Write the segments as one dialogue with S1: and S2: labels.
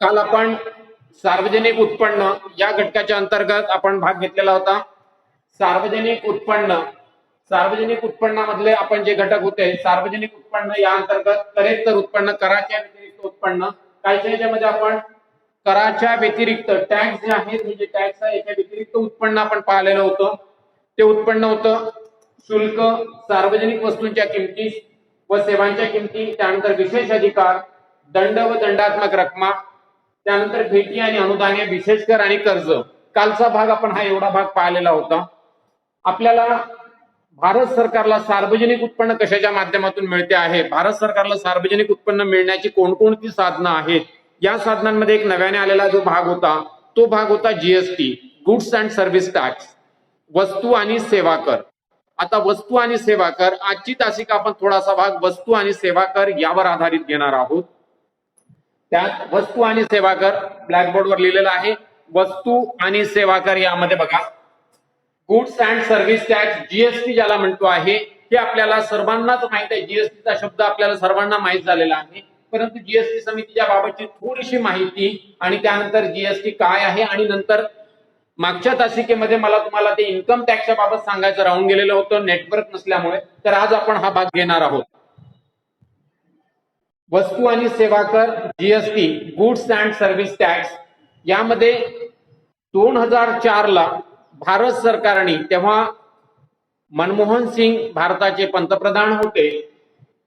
S1: काल आपण सार्वजनिक उत्पन्न या घटकाच्या अंतर्गत आपण भाग घेतलेला होता. सार्वजनिक उत्पन्न, सार्वजनिक उत्पन्नामधले आपण जे घटक होते, सार्वजनिक उत्पन्न या अंतर्गत करेक्टर उत्पन्न, कराच्या व्यतिरिक्त उत्पन्न, कालच्या याच्यामध्ये आपण कराच्या व्यतिरिक्त टॅक्स जे आहेत, हे जे टॅक्स आहे याच्या व्यतिरिक्त उत्पन्न आपण पाहिलेलं होतं. ते उत्पन्न होतं शुल्क, सार्वजनिक वस्तूंच्या किमती व सेवांच्या किमती, त्यानंतर विशेष अधिकार, दंड व दंडात्मक रक्कमा, त्यानंतर भेटी आणि अनुदाने, विशेष कर आणि कर्ज. कालचा भाग आपण हा एवढा भाग पाहिलेला होता. आपल्याला भारत सरकारला सार्वजनिक उत्पन्न कशाच्या माध्यमातून मिळते आहे, भारत सरकारला सार्वजनिक उत्पन्न मिळण्याची कोणकोणती साधनं आहेत, या साधनांमध्ये एक नव्याने आलेला जो भाग होता तो भाग होता GST, goods and service tax, वस्तू आणि सेवा कर. आता वस्तू आणि सेवा कर, आजची तासिका आपण थोडासा भाग वस्तू आणि सेवा कर यावर आधारित घेणार आहोत. त्यात वस्तू आणि सेवा कर ब्लॅकबोर्डवर लिहिलेला आहे. वस्तू आणि सेवा कर यामध्ये बघा, goods and service tax, GST ज्याला म्हणतो आहे, हे आपल्याला सर्वांनाच माहित आहे. जीएसटीचा शब्द आपल्याला सर्वांना माहित झालेला आहे, परंतु जीएसटी समितीच्या बाबतची थोडीशी माहिती आणि त्यानंतर जीएसटी काय आहे, आणि नंतर मागच्या तासिकेमध्ये मला तुम्हाला ते इन्कम टॅक्सच्या बाबत सांगायचं राहून गेलेलं होतं नेटवर्क नसल्यामुळे, तर आज आपण हा भाग घेणार आहोत. वस्तू आणि सेवा कर, GST, goods and service tax, यामध्ये 2004 ला भारत सरकारने, तेव्हा मनमोहन सिंग भारताचे पंतप्रधान होते,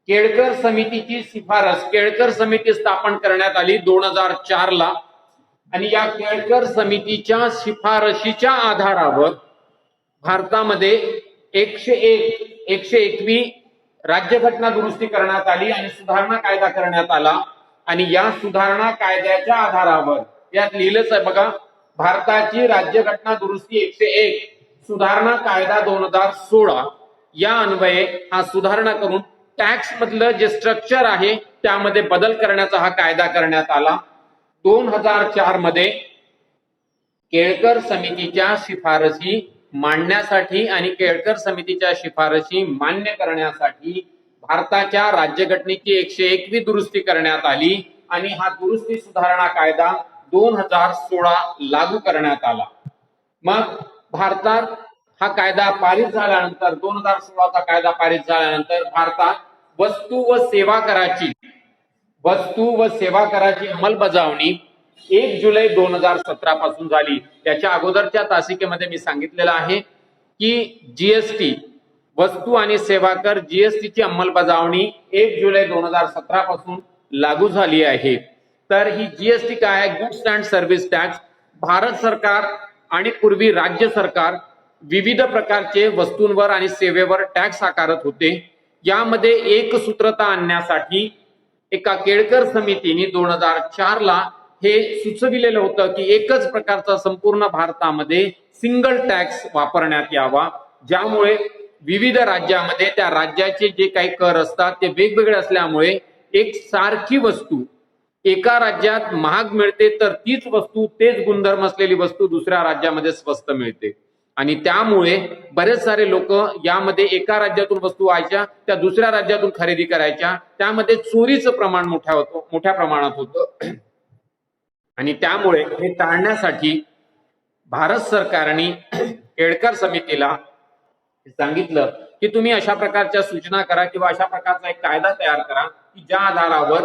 S1: केळकर समितीची शिफारस, केळकर समिती स्थापन करण्यात आली 2004 ला. आणि या केळकर समितीच्या शिफारशीच्या आधारावर भारतामध्ये 101वी राज्यघटना दुरुस्ती करण्यात आली आणि सुधारणा कायदा करण्यात आला. आणि या सुधारणा कायद्याच्या आधारावर यात लिहिलंच आहे बघा, भारताची राज्यघटना दुरुस्ती 101, सुधारणा कायदा 2016, या अन्वये हा सुधारणा करून टॅक्स मधलं जे स्ट्रक्चर आहे त्यामध्ये बदल करण्याचा हा कायदा करण्यात आला. 2004 मध्ये केळकर समितीच्या शिफारसी मांडण्यासाठी आणि केळकर समितीच्या शिफारसी मान्य करण्यासाठी भारताच्या राज्यघटनेची 101वी दुरुस्ती करण्यात आली आणि हा दुरुस्ती सुधारणा कायदा 2016 लागू करण्यात आला. मग भारतात हा कायदा पारित झाल्यानंतर, 2016चा कायदा पारित झाल्यानंतर भारतात वस्तू व सेवा कराची अंमलबजावणी 1 जुलै 2017 पासून झाली. त्याच्या अगोदरच्या तासिकेमध्ये मी सांगितलेलं आहे की जीएसटी, वस्तू आणि सेवा कर, जीएसटीची अंमलबजावणी 1 जुलै 2017 पासून लागू झाली आहे. तर ही जीएसटी काय आहे, goods and service tax. Bharat सरकार आणि पूर्वी राज्य सरकार विविध प्रकारचे वस्तूंवर आणि सेवेवर टॅक्स आकारत होते. यामध्ये एकसूत्रता आणण्यासाठी एका केळकर समितीने 2004 ला हे सुचविलेलं होतं की एकच प्रकारचा संपूर्ण भारतामध्ये सिंगल टॅक्स वापरण्यात यावा, ज्यामुळे विविध राज्यामध्ये त्या राज्याचे जे काही कर असतात ते वेगवेगळे असल्यामुळे एक सारखी वस्तू एका राज्यात महाग मिळते, तर तीच वस्तू, तेच गुणधर्म असलेली वस्तू दुसऱ्या राज्यामध्ये स्वस्त मिळते. आणि त्यामुळे बरेच सारे लोक यामध्ये एका राज्यातून वस्तू व्हायच्या, त्या दुसऱ्या राज्यातून खरेदी करायच्या, त्यामध्ये चोरीचं प्रमाण मोठ्या प्रमाणात होतं. आणि त्यामुळे हे टाळण्यासाठी भारत सरकारने केळकर समितीला सांगितलं की तुम्ही अशा प्रकारच्या सूचना करा किंवा अशा प्रकारचा एक कायदा तयार करा की ज्या आधारावर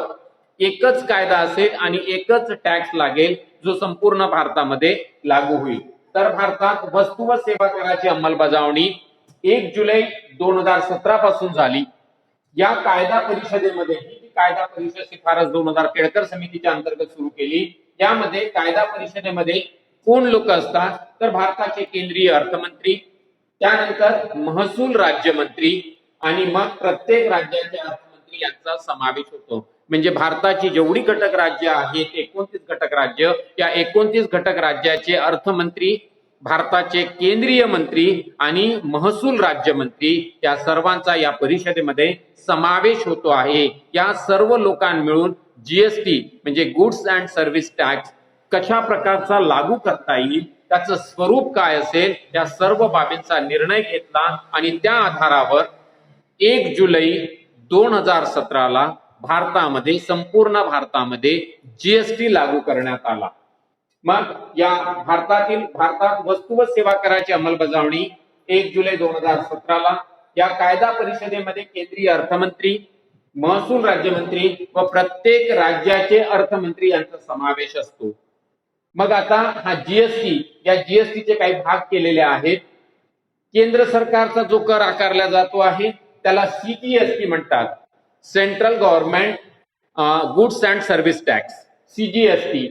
S1: एकच कायदा असेल आणि एकच टॅक्स लागेल जो संपूर्ण भारतामध्ये लागू होईल. तर भारतात वस्तू व सेवा कराची अंमलबजावणी 1 जुलै 2017 पासून झाली. या कायदा परिषदेमध्ये, ही कायदा परिषद शिफारस 2000 केळकर समितीच्या अंतर्गत सुरू केली. यामध्ये कायदा परिषदेमध्ये कोण लोक असतात, तर भारताचे केंद्रीय अर्थमंत्री, त्यानंतर महसूल राज्यमंत्री आणि मग प्रत्येक राज्याचे अर्थमंत्री यांचा समावेश होतो. म्हणजे भारताची जेवढी घटक राज्य आहेत, 29 घटक राज्य, या 29 घटक राज्याचे अर्थमंत्री, भारताचे केंद्रीय मंत्री आणि महसूल राज्यमंत्री या सर्वांचा या परिषदेमध्ये समावेश होतो आहे. या सर्व लोकांना मिळून जीएसटी म्हणजे गुड्स अँड सर्व्हिस टॅक्स कशा प्रकारचा लागू करता येईल, त्याचं स्वरूप काय असेल, या सर्व बाबींचा निर्णय घेतला आणि त्या आधारावर 1 जुलै 2017 ला भारतामध्ये, संपूर्ण भारतामध्ये जीएसटी लागू करण्यात आला. मग या भारतात वस्तू व सेवा कराची अंमलबजावणी 1 जुलै 2017 ला या कायदा परिषदेमध्ये केंद्रीय अर्थमंत्री, महसूल राज्यमंत्री व प्रत्येक राज्याचे अर्थमंत्री यांचा समावेश असतो. मग आता हा जीएसटी, या जीएसटीचे काही भाग केलेले आहेत. केंद्र सरकारचा जो कर आकारला जातो आहे त्याला सीजीएसटी म्हणतात, central government goods and service tax, CGST.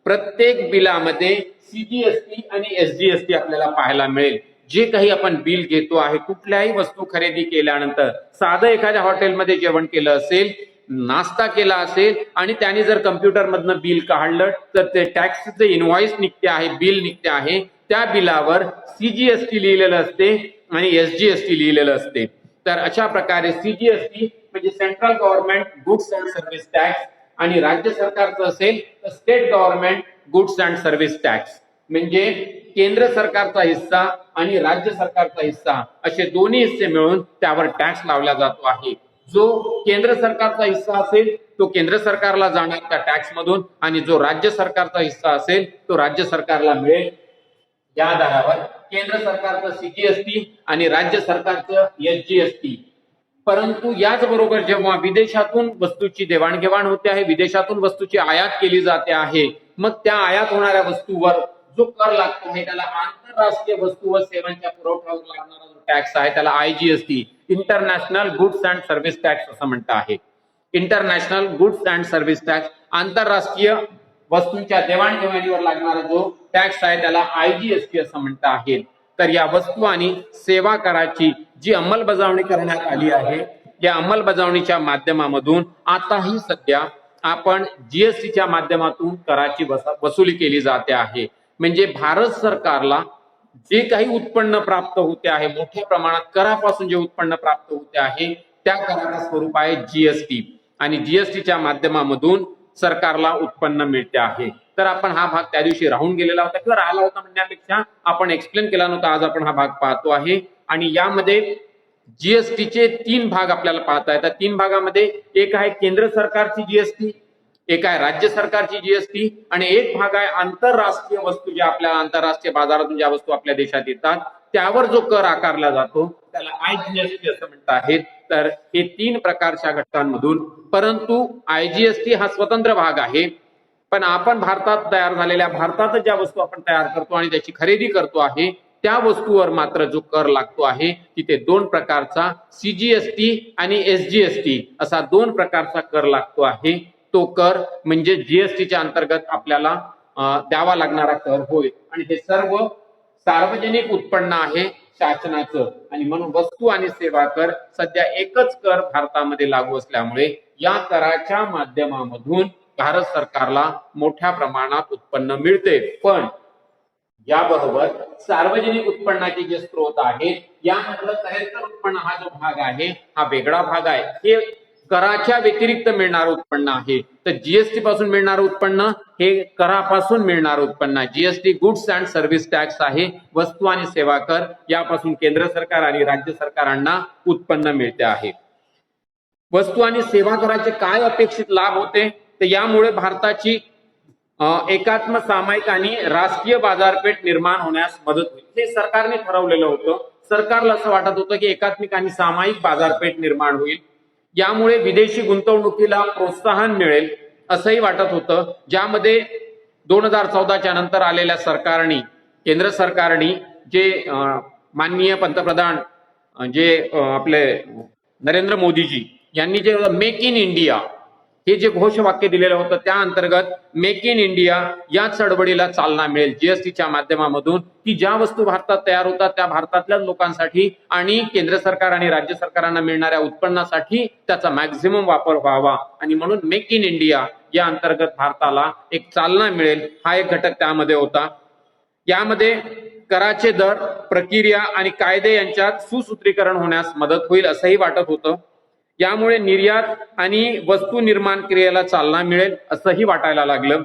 S1: प्रत्येक बिलामध्ये सीजीएसटी आणि एसजीएसटी आपल्याला पाहायला मिळेल. जे काही आपण बिल घेतो आहे, कुठल्याही वस्तू खरेदी केल्यानंतर, साधं एखाद्या हॉटेलमध्ये जेवण केलं असेल, नाश्ता केला असेल आणि त्याने जर कम्प्युटर मधनं बिल काढलं तर ते टॅक्सचे इनव्हॉइस निघते आहे, बिल निघते आहे, त्या बिलावर सीजीएसटी लिहिलेलं असते आणि एसजीएसटी लिहिलेलं असते. तर अशा प्रकारे सीजीएसटी म्हणजे central government goods and service tax आणि राज्य सरकारचं असेल तर state government goods and service tax, म्हणजे केंद्र सरकारचा हिस्सा आणि राज्य सरकारचा हिस्सा असे दोन्ही हिस्से मिळून त्यावर टॅक्स लावला जातो आहे. जो केंद्र सरकारचा हिस्सा असेल तो केंद्र सरकारला जाणार त्या टॅक्स मधून आणि जो राज्य सरकारचा हिस्सा असेल तो राज्य सरकारला मिळेल या दरावर. केंद्र सरकारचं सीजीएसटी आणि राज्य सरकारचं एसजीएसटी. परंतु याचबरोबर जेव्हा विदेशातून वस्तूची देवाणघेवाण होते आहे, विदेशातून वस्तूची आयात केली जाते आहे, मग त्या आयात होणाऱ्या वस्तूवर जो कर लागतो आहे त्याला आंतरराष्ट्रीय वस्तू व सेवांच्या पुरवठ्यावर लागणारा जो टॅक्स आहे त्याला IGST, international goods and service tax असं म्हणतं आहे. International goods and service tax, आंतरराष्ट्रीय वस्तूंच्या देवाणघेवाणीवर लागणारा जो टॅक्स आहे त्याला आयजीएसटी असं म्हणतं आहे. तर या वस्तू आणि सेवा कराची जी अंमलबजावणी करण्यात आली आहे, या अंमलबजावणीच्या माध्यमामधून आताही सध्या आपण जीएसटीच्या माध्यमातून कराची वसुली केली जाते आहे. म्हणजे भारत सरकारला जे काही उत्पन्न प्राप्त होते आहे, मोठ्या प्रमाणात करापासून जे उत्पन्न प्राप्त होते आहे त्या कराचं स्वरूप आहे जीएसटी आणि जीएसटीच्या माध्यमामधून सरकारला उत्पन्न मिळते आहे. तर आपण हा भाग त्या दिवशी राहून गेलेला होता किंवा राहिला होता म्हणण्यापेक्षा आपण एक्सप्लेन केला नव्हता. आज आपण हा भाग पाहतो आहे आणि यामध्ये जीएसटीचे 3 भाग आपल्याला पाहता येतात. 3 भागामध्ये एक आहे केंद्र सरकारची जीएसटी, एक आहे राज्य सरकारची जीएसटी आणि एक भाग आहे आंतरराष्ट्रीय वस्तू, ज्या आपल्या आंतरराष्ट्रीय बाजारातून ज्या वस्तू आपल्या देशात येतात त्यावर जो कर आकारला जातो त्याला आयजीएसटी असं म्हणत आहेत. तर हे 3 प्रकारच्या घटकांमधून, परंतु आयजीएसटी हा स्वतंत्र भाग आहे. पण आपण भारतात तयार झालेल्या, भारतात ज्या वस्तू आपण तयार करतो आणि त्याची खरेदी करतो आहे त्या वस्तूवर मात्र जो कर लागतो आहे तिथे 2 प्रकारचा सीजीएसटी आणि एसजीएसटी असा 2 प्रकारचा कर लागतो आहे. तो कर म्हणजे जीएसटीच्या अंतर्गत आपल्याला द्यावा लागणारा कर होय आणि हे सर्व सार्वजनिक उत्पन्न आहे शासनाचं आणि म्हणून वस्तू आणि सेवा कर सध्या एकच कर भारतामध्ये लागू असल्यामुळे या कराच्या माध्यमामधून भारत सरकारला मोठ्या प्रमाणात उत्पन्न मिळते. पण याबरोबर सार्वजनिक उत्पन्नाचे जे स्रोत आहेत यामधलं करेक्टर उत्पन्न हा जो भाग आहे हा वेगळा भाग आहे. हे कराच्या व्यतिरिक्त मिळणारं उत्पन्न आहे. तर जीएसटी पासून मिळणारं उत्पन्न हे करापासून मिळणारं उत्पन्न आहे. GST goods and service tax आहे, वस्तू आणि सेवा कर यापासून केंद्र सरकार आणि राज्य सरकारांना उत्पन्न मिळते आहे. वस्तू आणि सेवा कराचे काय अपेक्षित लाभ होते तर यामुळे भारताची एकात्म सामायिक आणि राष्ट्रीय बाजारपेठ निर्माण होण्यास मदत होईल. हे सरकारने ठरवलेलं होतं. सरकारला असं वाटत होतं की एकात्मिक आणि सामायिक बाजारपेठ निर्माण होईल, यामुळे विदेशी गुंतवणुकीला प्रोत्साहन मिळेल असंही वाटत होतं. ज्यामध्ये 2014च्या नंतर आलेल्या सरकारने, केंद्र सरकारने जे माननीय पंतप्रधान जे आपले नरेंद्र मोदीजी यांनी जे मेक इन इंडिया हे जे घोषवाक्य दिलेलं होतं त्या अंतर्गत मेक इन इंडिया या चळवळीला चालना मिळेल जीएसटीच्या माध्यमामधून, की ज्या वस्तू भारतात तयार होतात त्या भारतातल्या लोकांसाठी आणि केंद्र सरकार आणि राज्य सरकारांना मिळणाऱ्या उत्पन्नासाठी त्याचा मॅक्झिमम वापर व्हावा आणि म्हणून मेक इन इंडिया या अंतर्गत भारताला एक चालना मिळेल हा एक घटक त्यामध्ये होता. यामध्ये कराचे दर, प्रक्रिया आणि कायदे यांच्यात सुसूत्रीकरण होण्यास मदत होईल असंही वाटत होतं. यामुळे निर्यात आणि वस्तू निर्माण क्रियेला चालना मिळेल असंही वाटायला लागलं.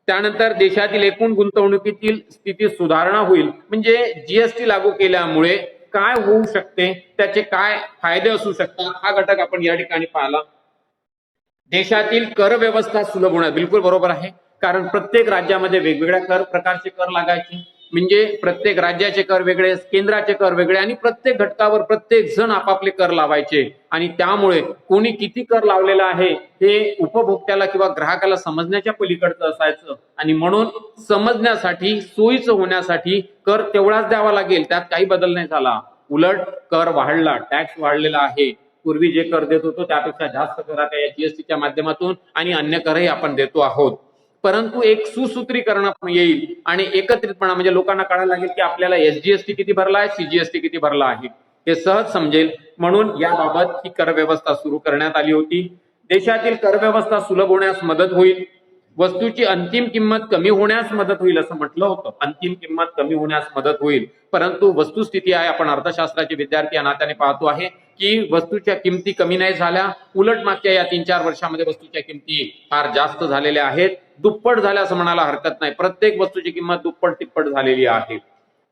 S1: त्यानंतर देशातील एकूण गुंतवणुकीतील स्थिती सुधारणा होईल. म्हणजे जीएसटी लागू केल्यामुळे काय होऊ शकते, त्याचे काय फायदे असू शकतात हा घटक आपण या ठिकाणी पाहिला. देशातील कर व्यवस्था सुलभ होणार, बिलकुल बरोबर आहे. कारण प्रत्येक राज्यामध्ये वेगवेगळ्या कर प्रकारचे कर लागायचे, म्हणजे प्रत्येक राज्याचे कर वेगळे, केंद्राचे कर वेगळे आणि प्रत्येक घटकावर प्रत्येक जण आपापले कर लावायचे आणि त्यामुळे कोणी किती कर लावलेला आहे हे उपभोक्त्याला किंवा ग्राहकाला समजण्याच्या पलीकडचं असायचं आणि म्हणून समजण्यासाठी सोयीचं होण्यासाठी कर तेवढाच द्यावा लागेल, त्यात काही बदल नाही झाला. उलट कर वाढला, टॅक्स वाढलेला आहे. पूर्वी जे कर देत होतो त्यापेक्षा जास्त कर आता या जीएसटीच्या माध्यमातून आणि अन्य करही आपण देतो आहोत. परंतु एक सुसूत्रीकरण येईल आणि एकत्रितपणा म्हणजे लोकांना कळायला लागेल की आपल्याला एसजीएसटी किती भरला आहे, सीजीएसटी किती भरला आहे हे सहज समजेल. म्हणून याबाबत ही कर व्यवस्था सुरू करण्यात आली होती. देशातील कर व्यवस्था सुलभ होण्यास मदत होईल, वस्तूची अंतिम किंमत कमी होण्यास मदत होईल असं म्हटलं होतं. अंतिम किंमत कमी होण्यास मदत होईल, परंतु वस्तुस्थिती आहे, आपण अर्थशास्त्राचे विद्यार्थी या नात्याने पाहतो आहे की वस्तूच्या किमती कमी नाही झाल्या, उलट मागच्या या 3-4 वर्षामध्ये वस्तूच्या किमती फार जास्त झालेल्या आहेत. दुप्पट झाल्या असं म्हणायला हरकत नाही. प्रत्येक वस्तूची किंमत दुप्पट तिप्पट झालेली आहे.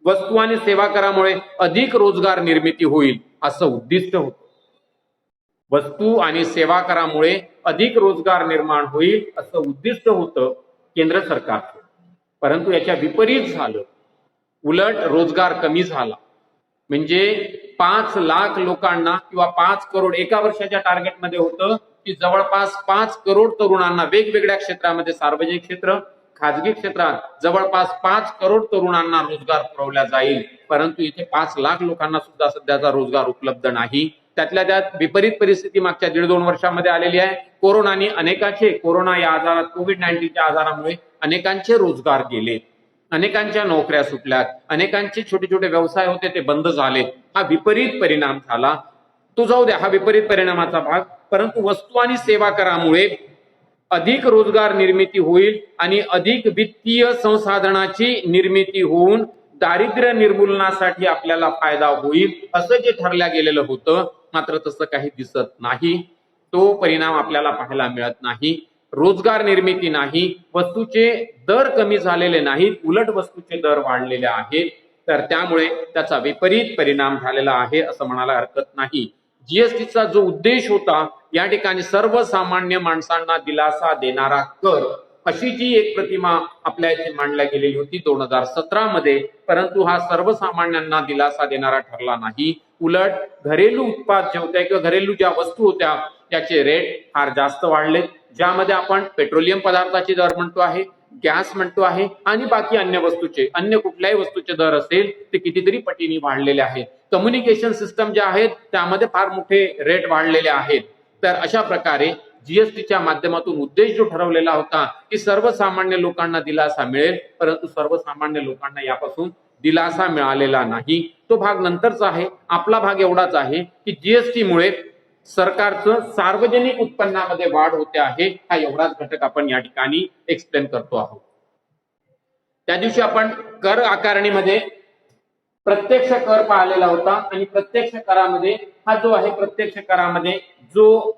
S1: वस्तू आणि सेवा करामुळे अधिक रोजगार निर्मिती होईल असं उद्दिष्ट होतं. वस्तू आणि सेवा करामुळे अधिक रोजगार निर्माण होईल असं उद्दिष्ट होतं केंद्र सरकारचं, परंतु याच्या विपरीत झालं. उलट रोजगार कमी झाला. म्हणजे 5 लाख लोकांना किंवा 5 करोड एका वर्षाच्या टार्गेटमध्ये होतं की जवळपास 5 करोड तरुणांना वेगवेगळ्या क्षेत्रामध्ये, सार्वजनिक क्षेत्र, खाजगी क्षेत्रात जवळपास 5 करोड तरुणांना रोजगार पुरवला जाईल. परंतु इथे 5 लाख लोकांना सुद्धा सध्याचा रोजगार उपलब्ध नाही. त्यातल्या त्यात विपरीत परिस्थिती मागच्या 1.5-2 वर्षामध्ये आलेली आहे. कोरोना या आजारात, कोविड-19च्या आजारामुळे अनेकांचे रोजगार गेले, अनेकांच्या नोकऱ्या सुटल्यात, अनेकांचे छोटे छोटे व्यवसाय होते ते बंद झाले. हा विपरीत परिणाम झाला. तो जाऊ द्या, हा विपरीत परिणामाचा भाग. परंतु वस्तू आणि सेवा करामुळे अधिक रोजगार निर्मिती होईल आणि अधिक वित्तीय संसाधनाची निर्मिती होऊन दारिद्र्य निर्मूलनासाठी आपल्याला फायदा होईल असं जे ठरल्या गेलेलं होतं, मात्र तसं काही दिसत नाही. तो परिणाम आपल्याला पाहायला मिळत नाही. रोजगार निर्मिती नाही, वस्तूचे दर कमी झालेले नाहीत, उलट वस्तूचे दर वाढलेले आहेत. तर त्यामुळे त्याचा विपरीत परिणाम झालेला आहे असं म्हणायला हरकत नाही. जीएसटीचा जो उद्देश होता, या ठिकाणी सर्वसामान्य माणसांना दिलासा देणारा कर, अशी जी एक प्रतिमा आपल्या इथे मांडल्या गेलेली होती 2017 मध्ये, परंतु हा सर्वसामान्यांना दिलासा देणारा ठरला नाही. उलट घरेलू उत्पाद जे होते किंवा घरेलू ज्या वस्तू होत्या त्याचे रेट फार जास्त वाढले, ज्यामध्ये आपण पेट्रोलियम पदार्थाचे दर म्हणतो आहे, गॅस म्हणतो आहे आणि बाकी अन्य वस्तूचे, अन्य कुठल्याही वस्तूचे दर असेल ते कितीतरी पटीने वाढलेले आहेत. कम्युनिकेशन सिस्टम जे आहेत त्यामध्ये फार मोठे रेट वाढलेले आहेत. तर अशा प्रकारे जीएसटीच्या माध्यमातून उद्देश जो ठरवलेला होता की सर्वसामान्य लोकांना दिलासा मिळेल, परंतु सर्वसामान्य लोकांना यापासून दिलासा मिळालेला नाही. तो भाग नंतरचा आहे. आपला भाग एवढाच आहे की जीएसटीमुळे सरकारचं सार्वजनिक उत्पन्नामध्ये वाढ होते आहे, हा एवढाच घटक आपण या ठिकाणी एक्सप्लेन करतो आहोत. त्या दिवशी आपण कर आकारणीमध्ये प्रत्यक्ष कर पाहिलेला होता आणि प्रत्यक्ष करामध्ये हा जो आहे, प्रत्यक्ष करामध्ये जो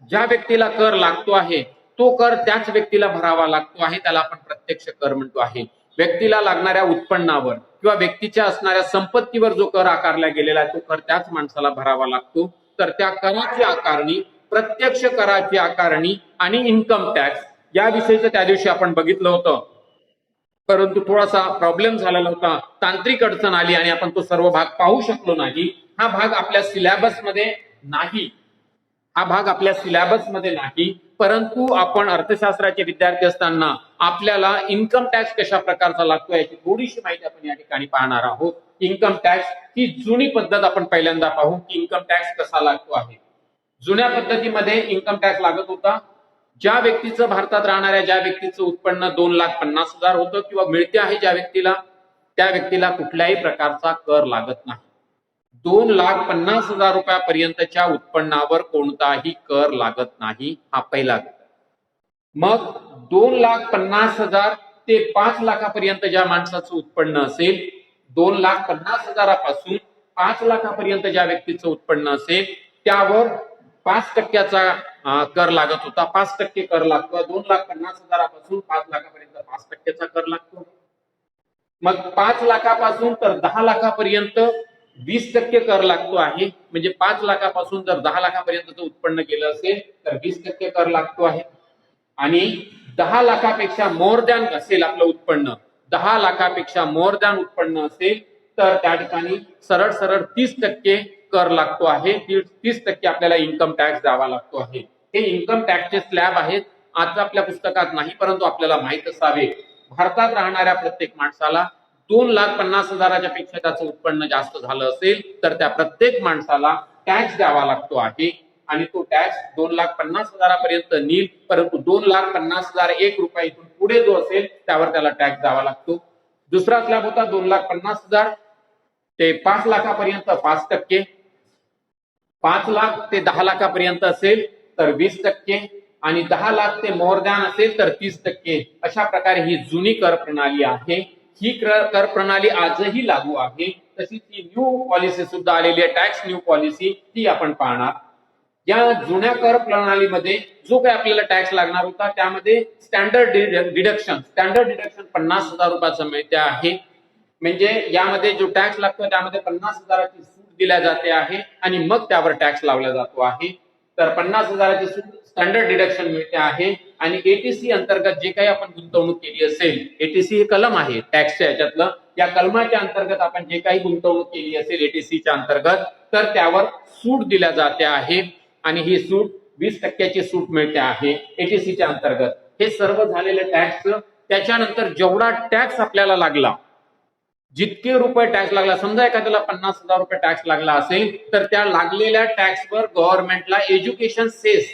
S1: ज्या व्यक्तीला कर लागतो आहे तो कर त्याच व्यक्तीला भरावा लागतो आहे, त्याला आपण प्रत्यक्ष कर म्हणतो आहे. व्यक्तीला लागणाऱ्या उत्पन्नावर किंवा व्यक्तीच्या असणाऱ्या संपत्तीवर जो कर आकारला गेलेला आहे तो कर त्याच माणसाला भरावा लागतो. तर त्या कराची आकारणी, प्रत्यक्ष कराची आकारणी आणि इन्कम टॅक्स याविषयीचं त्या दिवशी आपण बघितलं होतं, परंतु थोडासा प्रॉब्लेम झालेला होता, तांत्रिक अडचण आली आणि आपण तो सर्व भाग पाहू शकलो नाही. हा भाग आपल्या सिलेबसमध्ये नाही, हा भाग आपल्या सिलेबसमध्ये नाही, परंतु आपण अर्थशास्त्राचे विद्यार्थी असताना आपल्याला इन्कम टॅक्स कशा प्रकारचा लागतो याची थोडीशी माहिती आपण या ठिकाणी पाहणार आहोत. इन्कम टॅक्स ही जुनी पद्धत आपण पहिल्यांदा पाहू की इन्कम टॅक्स कसा लागतो आहे. जुन्या पद्धतीमध्ये इन्कम टॅक्स लागत होता ज्या व्यक्तीचं, भारतात राहणाऱ्या ज्या व्यक्तीचं उत्पन्न 2,50,000 होतं किंवा मिळते आहे ज्या व्यक्तीला, त्या व्यक्तीला कुठल्याही प्रकारचा कर लागत नाही. 2,50,000 रुपयापर्यंतच्या उत्पन्नावर कोणताही कर लागत नाही, हा पहिला घटक. मग 2,50,000 ते 5 लाखापर्यंत ज्या माणसाचं उत्पन्न असेल, 2,50,000 पासून 5 लाखापर्यंत ज्या व्यक्तीचं उत्पन्न असेल त्यावर 5% कर लागत होता. 5% कर लागतो. 2,50,000 पासून 5 लाखापर्यंत 5% कर लागतो. मग 5 लाखापासून तर 10 लाखापर्यंत 20% कर लागतो आहे. म्हणजे 5 लाखापासून जर 10 लाखापर्यंतचं उत्पन्न केलं असेल तर 20% कर लागतो आहे. आणि 10 लाखापेक्षा मोर दॅन असेल आपलं उत्पन्न, 10 लाखापेक्षा मोर दॅन उत्पन्न असेल तर त्या ठिकाणी सरळ सरळ 30% कर लागतो आहे. 30% आपल्याला इन्कम टॅक्स द्यावा लागतो आहे. हे इन्कम टॅक्सचे स्लॅब आहेत. आज आपल्या पुस्तकात नाही, परंतु आपल्याला माहित असावे, भारतात राहणाऱ्या प्रत्येक माणसाला 2,50,000 पेक्षा त्याचं उत्पन्न जास्त झालं असेल तर त्या प्रत्येक माणसाला टॅक्स द्यावा लागतो आहे. आणि तो टॅक्स 2,50,000 पर्यंत नील, परंतु 2,50,000 1 रुपया इथून पुढे जो असेल त्यावर त्याला टॅक्स द्यावा लागतो. दुसरा स्लॅब होता 2,50,000 ते 5 लाखापर्यंत 5%, 5 लाख ते 10 लाखापर्यंत असेल तर 20%, आणि 10 लाख ते मोर दॅन असेल तर 30%. अशा प्रकारे ही जुनी कर प्रणाली आहे. ही कर प्रणाली आजही लागू आहे. तशीच ही न्यू पॉलिसी सुद्धा आलेली आहे, टॅक्स न्यू पॉलिसी, ती आपण पाहणार. या जुन्या कर प्रणालीमध्ये जो काही आपल्याला टॅक्स लागणार होता त्यामध्ये स्टँडर्ड डिडक्शन 50,000 रुपयाचं मिळते आहे. म्हणजे यामध्ये जो टॅक्स लागतो त्यामध्ये 50,000ची सूट दिल्या जाते आहे आणि मग त्यावर टॅक्स लावला जातो आहे. तर 50,000ची सूट स्टँडर्ड डिडक्शन मिळते आहे. आणि एटीसी अंतर्गत जे काही आपण गुंतवणूक केली असेल, एटीसी हे कलम आहे टॅक्सच्या याच्यातलं, या कलमाच्या अंतर्गत आपण जे काही गुंतवणूक केली असेल एटीसीच्या अंतर्गत तर त्यावर सूट दिल्या जाते आहे. आणि ही सूट 20%ची सूट मिळते आहे एटीसीच्या अंतर्गत. हे सर्व झालेलं टॅक्स. त्याच्यानंतर जेवढा टॅक्स आपल्याला लागला, जितके रुपये टॅक्स लागला, समजा एखाद्याला 50,000 रुपये टॅक्स लागला असेल तर त्या लागलेल्या टॅक्सवर गव्हर्नमेंटला एज्युकेशन सेस,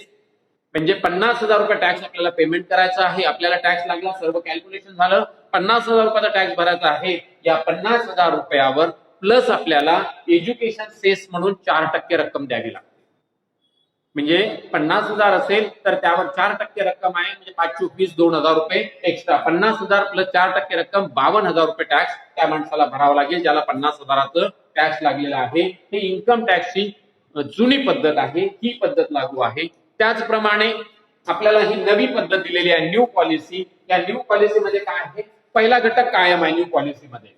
S1: म्हणजे 50,000 रुपये टॅक्स आपल्याला पेमेंट करायचा आहे. आपल्याला टॅक्स लागला, सर्व कॅल्क्युलेशन झालं, 50,000 रुपयाचा टॅक्स भरायचा आहे. या 50,000 रुपयावर प्लस आपल्याला एज्युकेशन सेस म्हणून 4% रक्कम द्यावी लागते. म्हणजे 50,000 असेल तर त्यावर 4% रक्कम आहे, म्हणजे 5 2,000 रुपये एक्स्ट्रा. 50,000 प्लस 4% रक्कम 52,000 रुपये टॅक्स त्या माणसाला भरावा लागेल ज्याला 50,000चं टॅक्स लागलेला आहे. हे इन्कम टॅक्सची जुनी पद्धत आहे, ही पद्धत लागू आहे. त्याचप्रमाणे आपल्याला ही नवी पद्धत दिलेली आहे न्यू पॉलिसी. या न्यू पॉलिसीमध्ये काय आहे, पहिला घटक कायम आहे. न्यू पॉलिसीमध्ये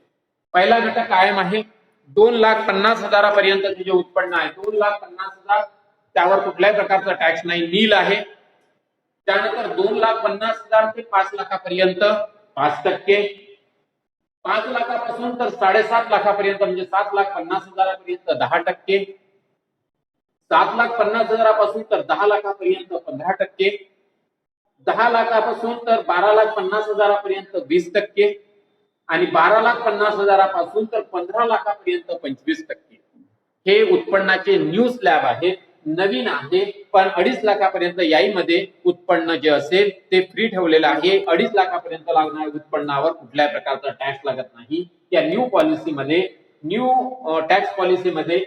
S1: पहिला घटक कायम आहे. 2,50,000 पर्यंत जे उत्पन्न आहे, 2,50,000 त्यावर कुठल्याही प्रकारचा टॅक्स नाही, नील आहे. त्यानंतर 2,50,000 ते 5 लाखापर्यंत 5%, 5 लाखापासून तर 7.5 लाखापर्यंत म्हणजे 7,50,000 पर्यंत 10%, 7,50,000 पासून तर 10 लाखापर्यंत 15%, 10 लाखापासून तर 12,50,000 पर्यंत 20%, आणि 12,50,000 पासून तर 15 लाखापर्यंत 25%. हे उत्पन्नाचे न्यू स्लॅब आहे, नवीन आहे. पण 2.5 लाखापर्यंत याईमध्ये उत्पन्न जे असेल ते फ्री ठेवलेलं आहे. 2.5 लाखापर्यंत लागणाऱ्या उत्पन्नावर कुठल्याही प्रकारचा टॅक्स लागत नाही. या न्यू पॉलिसीमध्ये, न्यू टॅक्स पॉलिसीमध्ये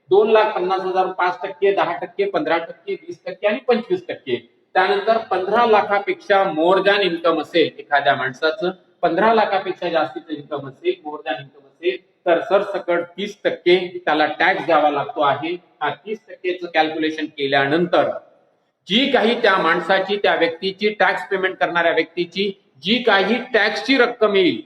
S1: 2,50,000 5%, 10%, 15%, 20% आणि 25%. त्यानंतर 15 लाखापेक्षा मोर दॅन इन्कम असेल एखाद्या माणसाचं, 15 लाखापेक्षा जास्तीचं इन्कम असेल, मोर दॅन इन्कम असेल तर सरसकट 30% त्याला टॅक्स द्यावा लागतो आहे. हा 30%चं कॅल्क्युलेशन केल्यानंतर जी काही त्या माणसाची, त्या व्यक्तीची, टॅक्स पेमेंट करणाऱ्या व्यक्तीची जी काही टॅक्सची रक्कम येईल,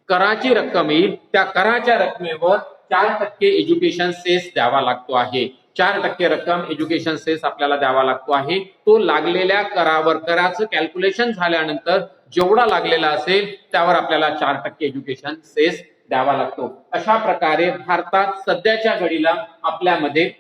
S1: कराची रक्कम येईल, त्या कराच्या रकमेवर 4% एज्युकेशन सेस द्यावा लागतो आहे. 4% रक्कम एज्युकेशन सेस आपल्याला द्यावा लागतो आहे. तो लागलेल्या करावर, कराचं कॅल्क्युलेशन झाल्यानंतर जेवढा लागलेला असेल त्यावर आपल्याला 4% एज्युकेशन सेस द्यावा लागतो. अशा प्रकारे भारतात सध्याच्या घडीला आपल्यामध्ये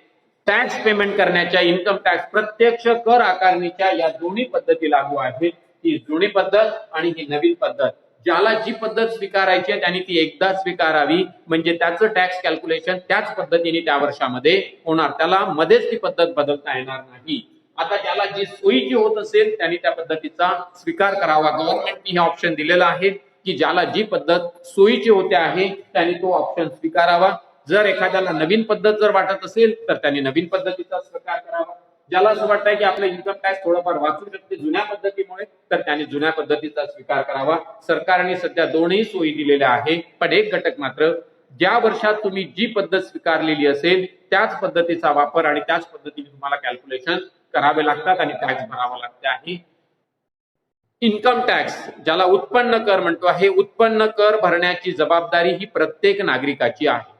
S1: टॅक्स पेमेंट करण्याच्या, इन्कम टॅक्स प्रत्यक्ष कर आकारणीच्या या दोन्ही पद्धती लागू आहेत. ही जुनी पद्धत आणि ही नवीन पद्धत. ज्याला जी पद्धत स्वीकारायची आहे त्यांनी ती एकदा स्वीकारावी, म्हणजे त्याचं टॅक्स कॅल्क्युलेशन त्याच पद्धतीने त्या वर्षामध्ये होणार, त्याला मध्येच ती पद्धत बदलता येणार नाही. आता ज्याला जी सोयीची होत असेल त्यांनी त्या पद्धतीचा स्वीकार करावा. गव्हर्नमेंटने हे ऑप्शन दिलेलं आहे की ज्याला जी पद्धत सोयीची होते आहे त्यांनी तो ऑप्शन स्वीकारावा. जर एखाद्याला नवीन पद्धत जर वाटत असेल तर त्यांनी नवीन पद्धतीचा स्वीकार करावा. ज्याला असं वाटतंय की आपलं इन्कम टॅक्स थोडंफार वाचू शकते जुन्या पद्धतीमुळे तर त्यांनी जुन्या पद्धतीचा स्वीकार करावा. सरकारने सध्या दोनही सोयी दिलेल्या आहे, पण एक घटक मात्र, ज्या वर्षात तुम्ही जी पद्धत स्वीकारलेली असेल त्याच पद्धतीचा वापर आणि त्याच पद्धतीने तुम्हाला कॅल्क्युलेशन करावे लागतात आणि टॅक्स भरावा लागते आहे. इन्कम टॅक्स ज्याला उत्पन्न कर म्हणतो आहे, उत्पन्न कर भरण्याची जबाबदारी ही प्रत्येक नागरिकाची आहे.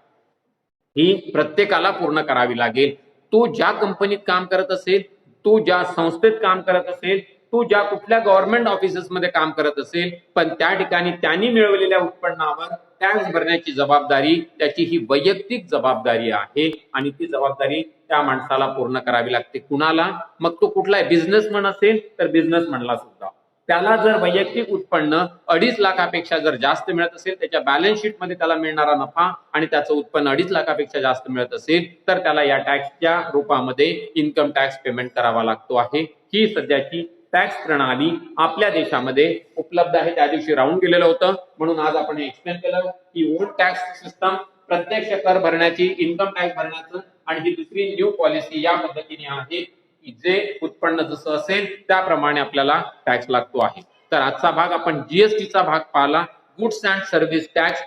S1: ही प्रत्येकाला पूर्ण करावी लागेल. तो ज्या कंपनीत काम करत असेल, तो ज्या संस्थेत काम करत असेल, तो ज्या कुठल्या गव्हर्नमेंट ऑफिसेसमध्ये काम करत असेल, पण त्या ठिकाणी त्यांनी मिळवलेल्या उत्पन्नावर टॅक्स भरण्याची जबाबदारी त्याची ही वैयक्तिक जबाबदारी आहे आणि ती जबाबदारी त्या माणसाला पूर्ण करावी लागते. कुणाला? मग तो कुठलाही बिझनेसमन असेल तर बिझनेसमनला सुद्धा त्याला जर वैयक्तिक उत्पन्न 2.5 लाखापेक्षा जर जास्त मिळत असेल, त्याच्या बॅलन्स शीट मध्ये त्याला मिळणारा नफा आणि त्याचं उत्पन्न 2.5 लाखापेक्षा जास्त मिळत असेल तर त्याला या टॅक्सच्या रूपामध्ये इन्कम टॅक्स पेमेंट करावा लागतो आहे. ही सध्याची टॅक्स प्रणाली आपल्या देशामध्ये उपलब्ध आहे. त्या दिवशी राहून गेलेलं होतं म्हणून आज आपण एक्सप्लेन केलं की ओल्ड टॅक्स सिस्टम प्रत्यक्ष कर भरण्याची, इन्कम टॅक्स भरण्याचं, आणि ही दुसरी न्यू पॉलिसी या पद्धतीने आहे की जे उत्पन्न जसं असेल त्याप्रमाणे आपल्याला टॅक्स लागतो आहे. तर आजचा भाग आपण जीएसटीचा भाग पाहिला. गुड्स अँड सर्व्हिस टॅक्स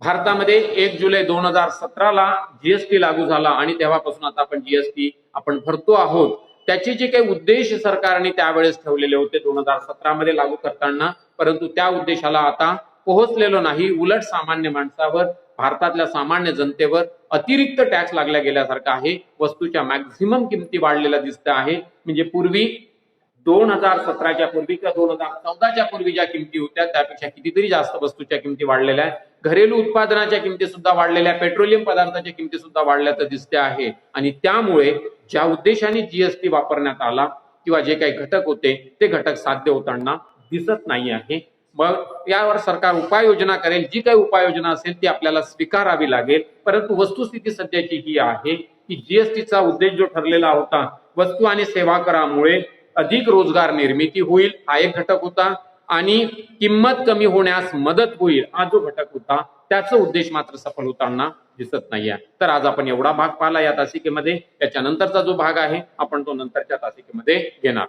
S1: भारतामध्ये 1 जुलै 2017 ला जीएसटी लागू झाला आणि तेव्हापासून आता आपण जीएसटी आपण भरतो आहोत. त्याचे जे काही उद्देश सरकारने त्यावेळेस ठेवलेले होते 2017 मध्ये लागू करताना, परंतु त्या उद्देशाला आता पोहोचलेलो नाही. उलट सामान्य माणसावर, भारतातल्या सामान्य जनतेवर अतिरिक्त टॅक्स लागल्या गेल्यासारखं आहे. वस्तूच्या मॅक्झिमम किमती वाढलेल्या दिसत आहे. म्हणजे पूर्वी 2017च्या पूर्वी किंवा 2014च्या पूर्वी ज्या किमती होत्या त्यापेक्षा कितीतरी जास्त वस्तूच्या किमती वाढलेल्या आहेत. घरेलू उत्पादनाच्या किमती सुद्धा वाढलेल्या, पेट्रोलियम पदार्थाच्या किमती सुद्धा वाढल्याचं दिसते आहे. आणि त्यामुळे ज्या उद्देशाने जीएसटी वापरण्यात आला किंवा जे काही घटक होते ते घटक साध्य होताना दिसत नाही आहे. मग यावर सरकार उपाययोजना करेल. जी काही उपाययोजना असेल ती आपल्याला स्वीकारावी लागेल. परंतु वस्तुस्थिती सध्याची ही आहे की जीएसटीचा उद्देश जो ठरलेला होता, वस्तू आणि सेवा करामुळे अधिक रोजगार निर्मिती होईल, हा एक घटक होता, आणि किंमत कमी होण्यास मदत होईल हा जो घटक होता, त्याचा उद्देश मात्र सफल होताना दिसत नाहीये. तर आज आपण एवढा भाग पाहिला या तासिकेमध्ये. त्याच्यानंतरचा जो भाग आहे आपण तो नंतरच्या तासिकेमध्ये घेणार.